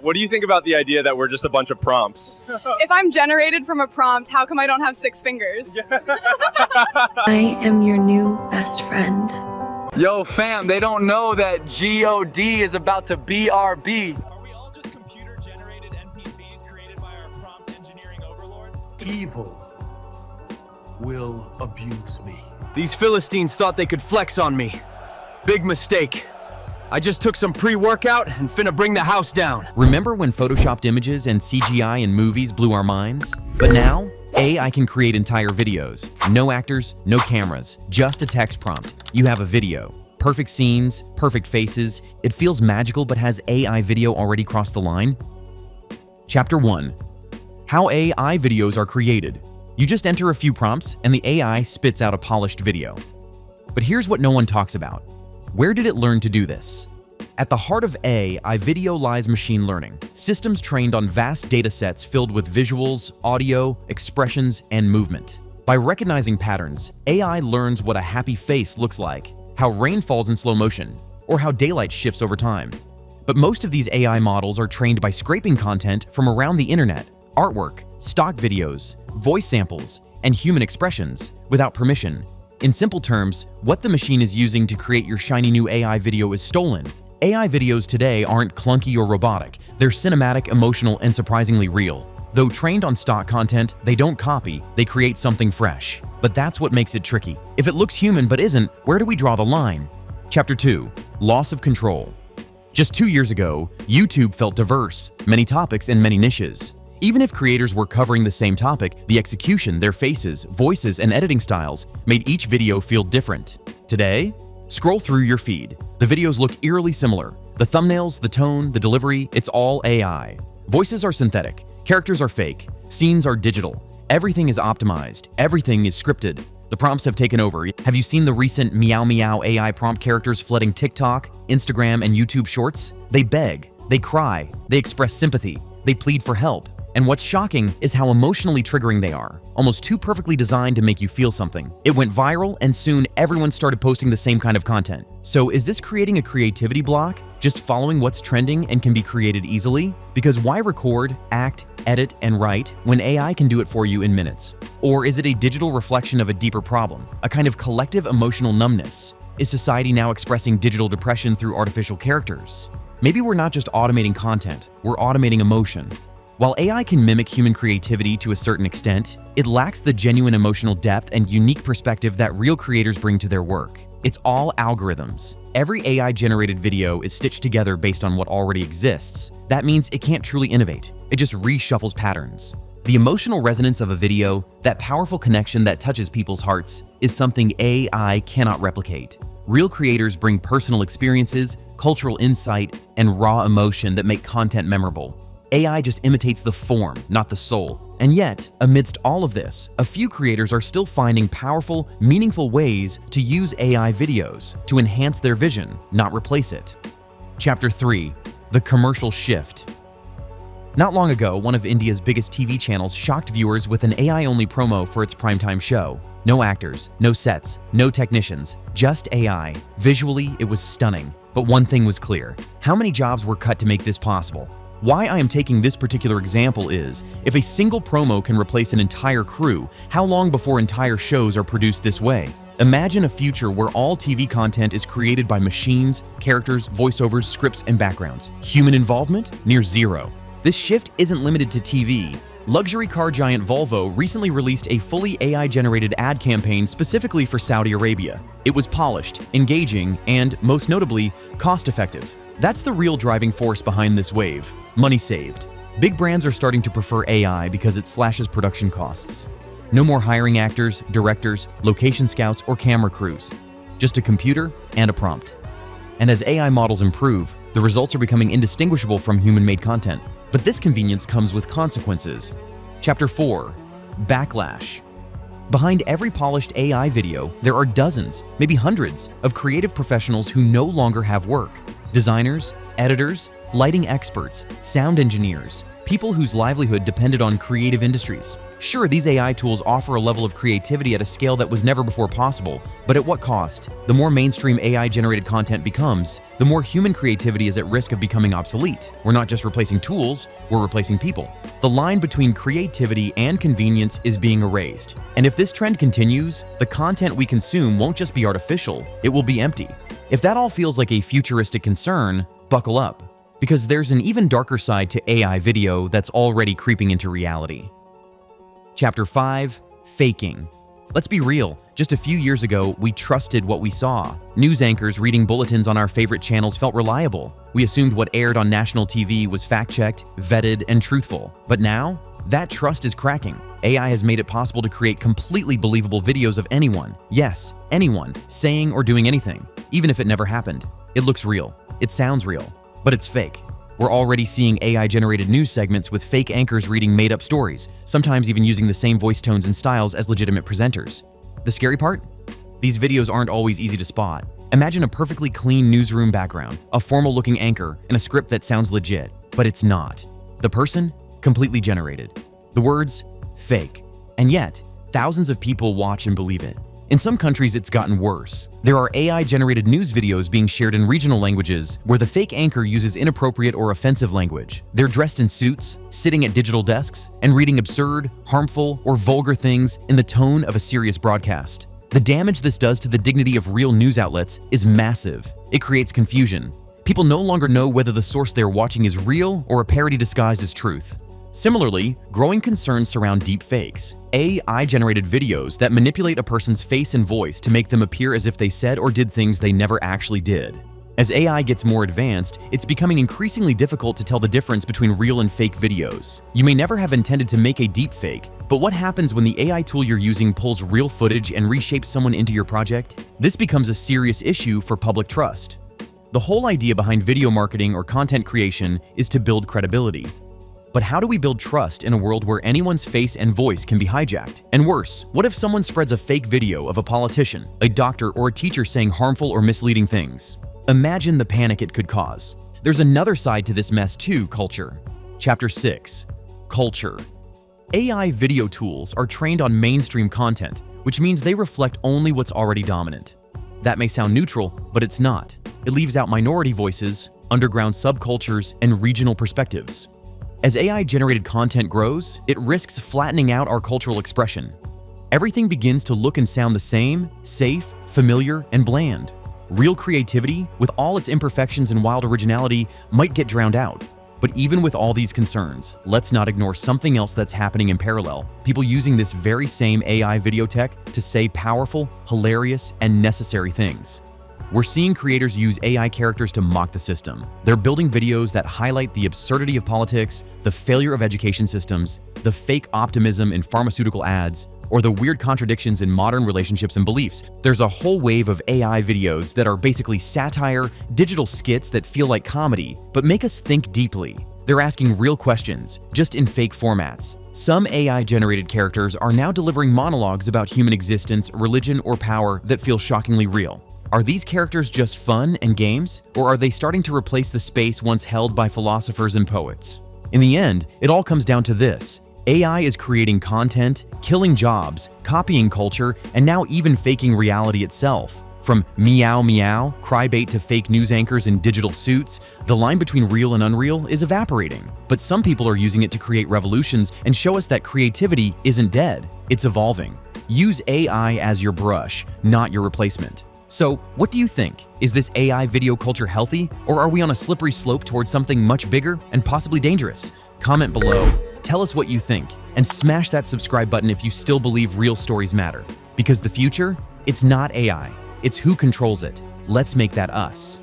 What do you think about the idea that we're just a bunch of prompts? If I'm generated from a prompt, how come I don't have 6 fingers? I am your new best friend. Yo, fam, they don't know that G-O-D is about to BRB. Are we all just computer-generated NPCs created by our prompt engineering overlords? Evil will abuse me. These Philistines thought they could flex on me. Big mistake. I just took some pre-workout and finna bring the house down. Remember when photoshopped images and CGI in movies blew our minds? But now, AI can create entire videos. No actors, no cameras, just a text prompt. You have a video. Perfect scenes, perfect faces. It feels magical, but has AI video already crossed the line? Chapter 1. How AI videos are created. You just enter a few prompts and the AI spits out a polished video. But here's what no one talks about. Where did it learn to do this? At the heart of AI video lies machine learning, systems trained on vast data sets filled with visuals, audio, expressions, and movement. By recognizing patterns, AI learns what a happy face looks like, how rain falls in slow motion, or how daylight shifts over time. But most of these AI models are trained by scraping content from around the internet, artwork, stock videos, voice samples, and human expressions without permission. In simple terms, what the machine is using to create your shiny new AI video is stolen. AI videos today aren't clunky or robotic. They're cinematic, emotional, and surprisingly real. Though trained on stock content, they don't copy, they create something fresh. But that's what makes it tricky. If it looks human but isn't, where do we draw the line? Chapter 2. Loss of control. Just 2 years ago, YouTube felt diverse, many topics and many niches. Even if creators were covering the same topic, the execution, their faces, voices, and editing styles made each video feel different. Today, scroll through your feed. The videos look eerily similar. The thumbnails, the tone, the delivery, it's all AI. Voices are synthetic, characters are fake, scenes are digital. Everything is optimized, everything is scripted. The prompts have taken over. Have you seen the recent Meow Meow AI prompt characters flooding TikTok, Instagram, and YouTube Shorts? They beg, they cry, they express sympathy, they plead for help. And what's shocking is how emotionally triggering they are, almost too perfectly designed to make you feel something. It went viral, and soon everyone started posting the same kind of content. So is this creating a creativity block? Just following what's trending and can be created easily? Because why record, act, edit, and write when AI can do it for you in minutes? Or is it a digital reflection of a deeper problem, a kind of collective emotional numbness? Is society now expressing digital depression through artificial characters? Maybe we're not just automating content, we're automating emotion. While AI can mimic human creativity to a certain extent, it lacks the genuine emotional depth and unique perspective that real creators bring to their work. It's all algorithms. Every AI-generated video is stitched together based on what already exists. That means it can't truly innovate. It just reshuffles patterns. The emotional resonance of a video, that powerful connection that touches people's hearts, is something AI cannot replicate. Real creators bring personal experiences, cultural insight, and raw emotion that make content memorable. AI just imitates the form, not the soul. And yet, amidst all of this, a few creators are still finding powerful, meaningful ways to use AI videos to enhance their vision, not replace it. Chapter 3. The commercial shift. Not long ago, one of India's biggest TV channels shocked viewers with an AI-only promo for its primetime show. No actors, no sets, no technicians, just AI. Visually, it was stunning. But one thing was clear. How many jobs were cut to make this possible? Why I am taking this particular example is, if a single promo can replace an entire crew, how long before entire shows are produced this way? Imagine a future where all TV content is created by machines, characters, voiceovers, scripts, and backgrounds. Human involvement? Near zero. This shift isn't limited to TV. Luxury car giant Volvo recently released a fully AI-generated ad campaign specifically for Saudi Arabia. It was polished, engaging, and, most notably, cost-effective. That's the real driving force behind this wave. Money saved. Big brands are starting to prefer AI because it slashes production costs. No more hiring actors, directors, location scouts, or camera crews. Just a computer and a prompt. And as AI models improve, the results are becoming indistinguishable from human-made content. But this convenience comes with consequences. Chapter 4. Backlash. Behind every polished AI video, there are dozens, maybe hundreds, of creative professionals who no longer have work. Designers, editors, lighting experts, sound engineers, people whose livelihood depended on creative industries. Sure, these AI tools offer a level of creativity at a scale that was never before possible, but at what cost? The more mainstream AI-generated content becomes, the more human creativity is at risk of becoming obsolete. We're not just replacing tools, we're replacing people. The line between creativity and convenience is being erased. And if this trend continues, the content we consume won't just be artificial, it will be empty. If that all feels like a futuristic concern, buckle up. Because there's an even darker side to AI video that's already creeping into reality. Chapter 5. Faking. Let's be real, just a few years ago, we trusted what we saw. News anchors reading bulletins on our favorite channels felt reliable. We assumed what aired on national TV was fact-checked, vetted, and truthful. But now, that trust is cracking. AI has made it possible to create completely believable videos of anyone, yes, anyone, saying or doing anything, even if it never happened. It looks real. It sounds real. But it's fake. We're already seeing AI-generated news segments with fake anchors reading made-up stories, sometimes even using the same voice tones and styles as legitimate presenters. The scary part? These videos aren't always easy to spot. Imagine a perfectly clean newsroom background, a formal-looking anchor, and a script that sounds legit, but it's not. The person? Completely generated. The words? Fake. And yet, thousands of people watch and believe it. In some countries, it's gotten worse. There are AI-generated news videos being shared in regional languages where the fake anchor uses inappropriate or offensive language. They're dressed in suits, sitting at digital desks, and reading absurd, harmful, or vulgar things in the tone of a serious broadcast. The damage this does to the dignity of real news outlets is massive. It creates confusion. People no longer know whether the source they're watching is real or a parody disguised as truth. Similarly, growing concerns surround deepfakes, AI-generated videos that manipulate a person's face and voice to make them appear as if they said or did things they never actually did. As AI gets more advanced, it's becoming increasingly difficult to tell the difference between real and fake videos. You may never have intended to make a deepfake, but what happens when the AI tool you're using pulls real footage and reshapes someone into your project? This becomes a serious issue for public trust. The whole idea behind video marketing or content creation is to build credibility. But how do we build trust in a world where anyone's face and voice can be hijacked? And worse, what if someone spreads a fake video of a politician, a doctor, or a teacher saying harmful or misleading things? Imagine the panic it could cause. There's another side to this mess too, culture. Chapter 6. Culture. AI video tools are trained on mainstream content, which means they reflect only what's already dominant. That may sound neutral, but it's not. It leaves out minority voices, underground subcultures, and regional perspectives. As AI-generated content grows, it risks flattening out our cultural expression. Everything begins to look and sound the same, safe, familiar, and bland. Real creativity, with all its imperfections and wild originality, might get drowned out. But even with all these concerns, let's not ignore something else that's happening in parallel. People using this very same AI video tech to say powerful, hilarious, and necessary things. We're seeing creators use AI characters to mock the system. They're building videos that highlight the absurdity of politics, the failure of education systems, the fake optimism in pharmaceutical ads, or the weird contradictions in modern relationships and beliefs. There's a whole wave of AI videos that are basically satire, digital skits that feel like comedy, but make us think deeply. They're asking real questions, just in fake formats. Some AI-generated characters are now delivering monologues about human existence, religion, or power that feel shockingly real. Are these characters just fun and games, or are they starting to replace the space once held by philosophers and poets? In the end, it all comes down to this. AI is creating content, killing jobs, copying culture, and now even faking reality itself. From meow meow, crybait to fake news anchors in digital suits, the line between real and unreal is evaporating. But some people are using it to create revolutions and show us that creativity isn't dead, it's evolving. Use AI as your brush, not your replacement. So, what do you think? Is this AI video culture healthy, or are we on a slippery slope towards something much bigger and possibly dangerous? Comment below, tell us what you think, and smash that subscribe button if you still believe real stories matter. Because the future, it's not AI, it's who controls it. Let's make that us.